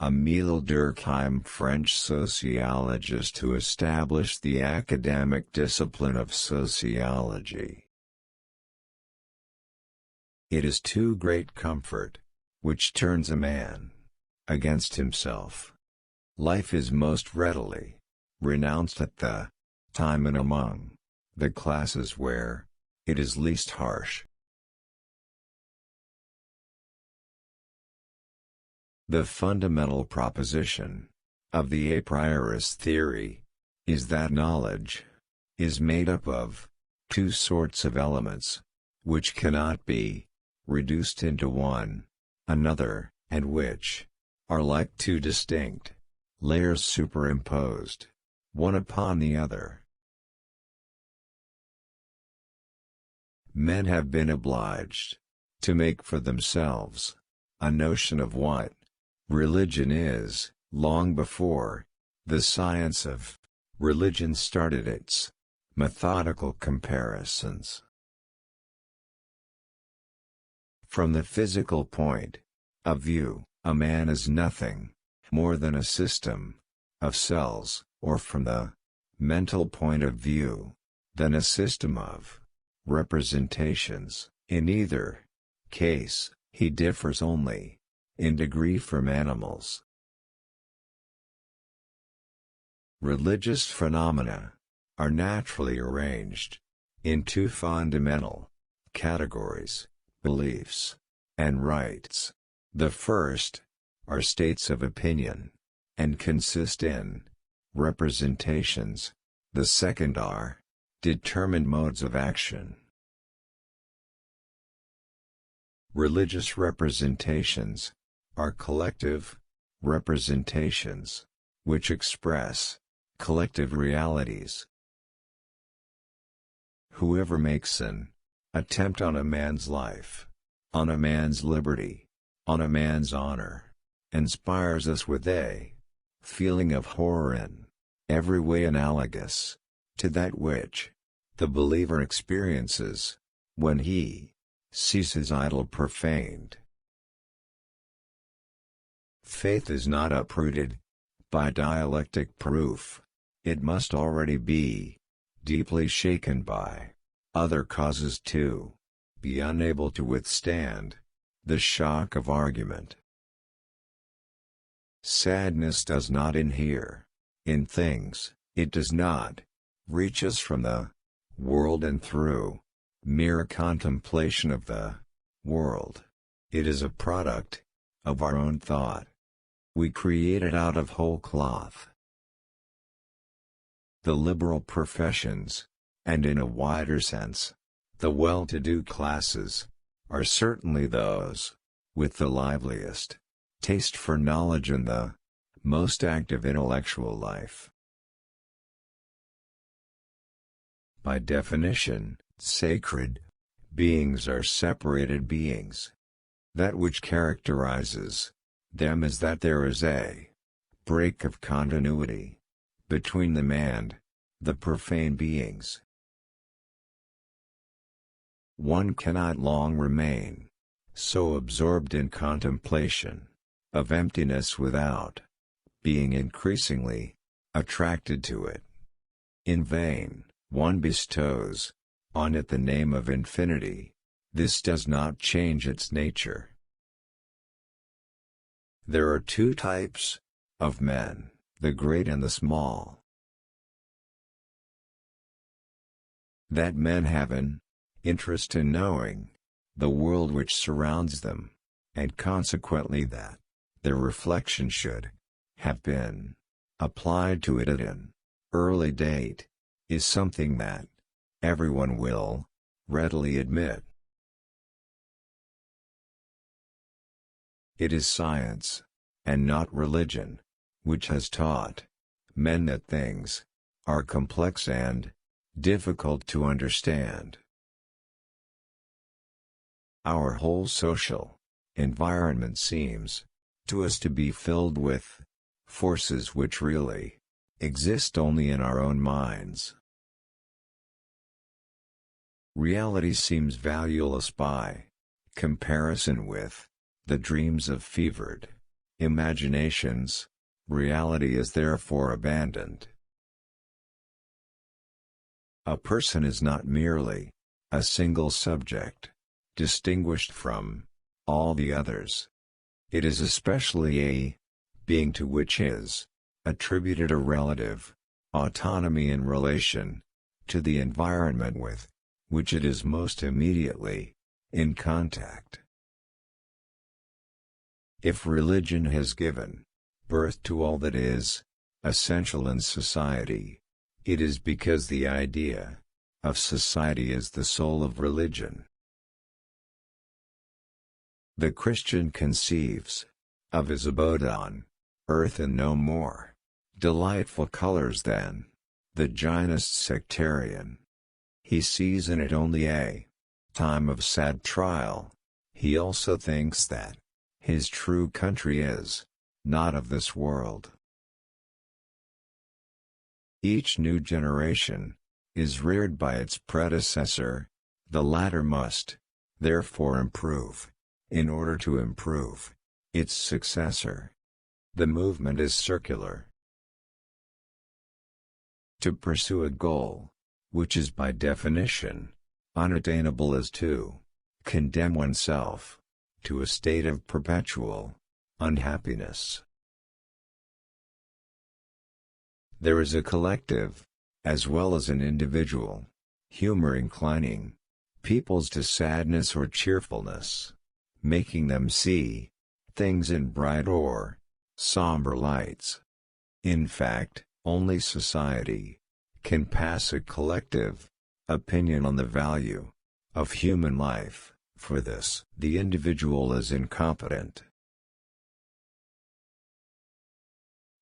EMILE Durkheim, French sociologist who established the academic discipline of sociology. It is too great comfort, which turns a man against himself. Life is most readily renounced at the time and among the classes where it is least harsh. The fundamental proposition of the a priorist theory is that knowledge is made up of two sorts of elements, which cannot be reduced into one another, and which are like two distinct layers superimposed one upon the other. Men have been obliged to make for themselves a notion of what religion is, long before the science of religion started its methodical comparisons. From the physical point of view, a man is nothing more than a system of cells, or from the mental point of view, than a system of representations. In either case, he differs only in degree from animals. Religious phenomena are naturally arranged in two fundamental categories: beliefs and rites. The first are states of opinion and consist in representations. The second are determined modes of action. Religious representations are collective representations, which express collective realities. Whoever makes an attempt on a man's life, on a man's liberty, on a man's honor, inspires us with a feeling of horror in every way analogous to that which the believer experiences when he sees his idol profaned. Faith is not uprooted by dialectic proof. It must already be deeply shaken by other causes to be unable to withstand the shock of argument. Sadness does not inhere in things. It does not reach us from the world and through mere contemplation of the world. It is a product of our own thought. We create it out of whole cloth. The liberal professions, and in a wider sense, the well-to-do classes, are certainly those with the liveliest taste for knowledge and the most active intellectual life. By definition, sacred beings are separated beings. That which characterizes them is that there is a break of continuity between them and the profane beings. One cannot long remain so absorbed in contemplation of emptiness without being increasingly attracted to it. In vain, one bestows on it the name of infinity. This does not change its nature. There are two types of men, the great and the small. That men have an interest in knowing the world which surrounds them, and consequently that their reflection should have been applied to it at an early date, is something that everyone will readily admit. It is science, and not religion, which has taught men that things are complex and difficult to understand. Our whole social environment seems to us to be filled with forces which really exist only in our own minds. Reality seems valueless by comparison with the dreams of fevered imaginations, reality is therefore abandoned. A person is not merely a single subject, distinguished from all the others. It is especially a being to which is attributed a relative autonomy in relation to the environment with which it is most immediately in contact. If religion has given birth to all that is essential in society, it is because the idea of society is the soul of religion. The Christian conceives of his abode on earth in no more delightful colors than the Jainist sectarian. He sees in it only a time of sad trial. He also thinks that his true country is not of this world. Each new generation is reared by its predecessor. The latter must, therefore, improve in order to improve its successor. The movement is circular. To pursue a goal, which is by definition unattainable, is to condemn oneself to a state of perpetual unhappiness. There is a collective, as well as an individual, humor inclining peoples to sadness or cheerfulness, making them see things in bright or somber lights. In fact, only society can pass a collective opinion on the value of human life. For this, the individual is incompetent.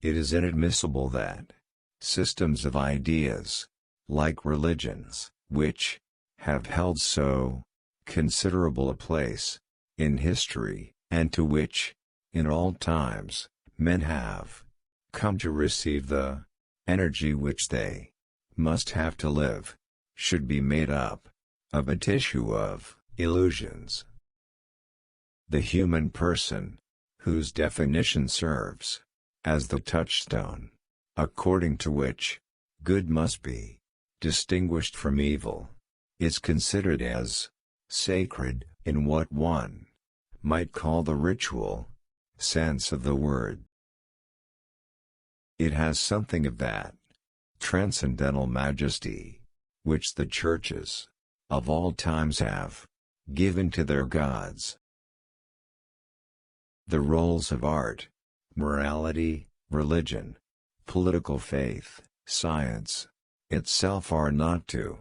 It is inadmissible that systems of ideas, like religions, which have held so considerable a place in history, and to which, in all times, men have come to receive the energy which they must have to live, should be made up of a tissue of illusions. The human person, whose definition serves as the touchstone, according to which good must be distinguished from evil, is considered as sacred in what one might call the ritual sense of the word. It has something of that transcendental majesty which the churches of all times have given to their gods. The roles of art, morality, religion, political faith, science itself are not to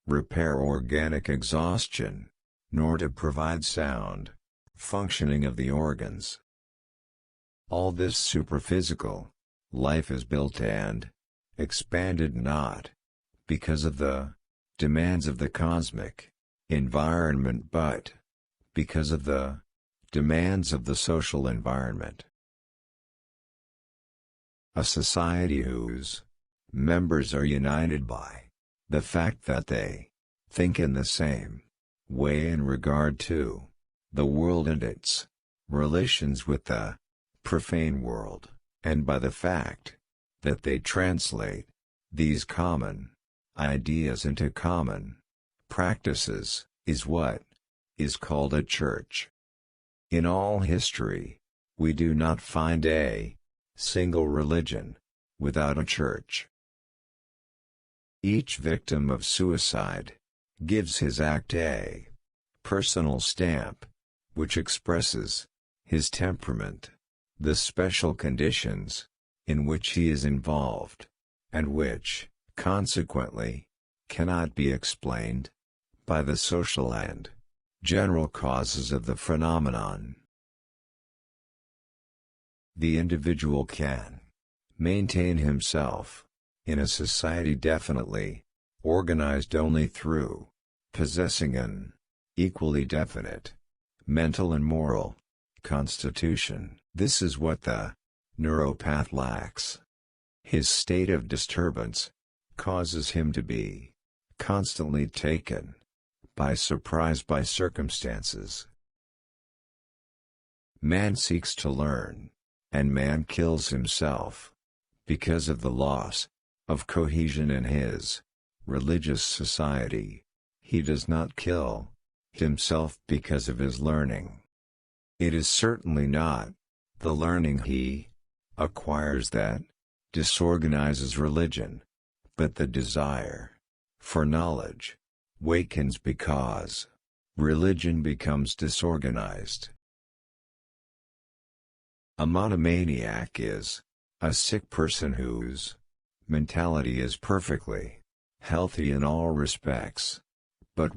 repair organic exhaustion, nor to provide sound functioning of the organs. All this superphysical life is built and expanded not because of the demands of the cosmic environment, but because of the demands of the social environment. A society whose members are united by the fact that they think in the same way in regard to the world and its relations with the profane world, and by the fact that they translate these common ideas into common practices, is what is called a church. In all history, we do not find a single religion without a church. Each victim of suicide gives his act a personal stamp, which expresses his temperament, the special conditions in which he is involved, and which, consequently, cannot be explained by the social and general causes of the phenomenon. The individual can maintain himself in a society definitely organized only through possessing an equally definite mental and moral constitution. This is what the neuropath lacks. His state of disturbance causes him to be constantly taken by surprise by circumstances. Man seeks to learn and man kills himself because of the loss of cohesion in his religious society. He does not kill himself because of his learning. It is certainly not the learning he acquires that disorganizes religion, but the desire for knowledge wakens because religion becomes disorganized. A monomaniac is a sick person whose mentality is perfectly healthy in all respects, but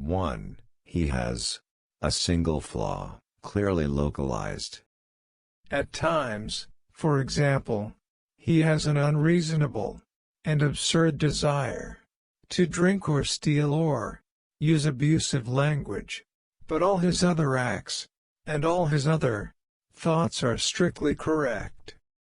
he has a single flaw, clearly localized. At times, for example, he has an unreasonable and absurd desire to drink or steal or use abusive language, but all his other acts and all his other thoughts are strictly correct.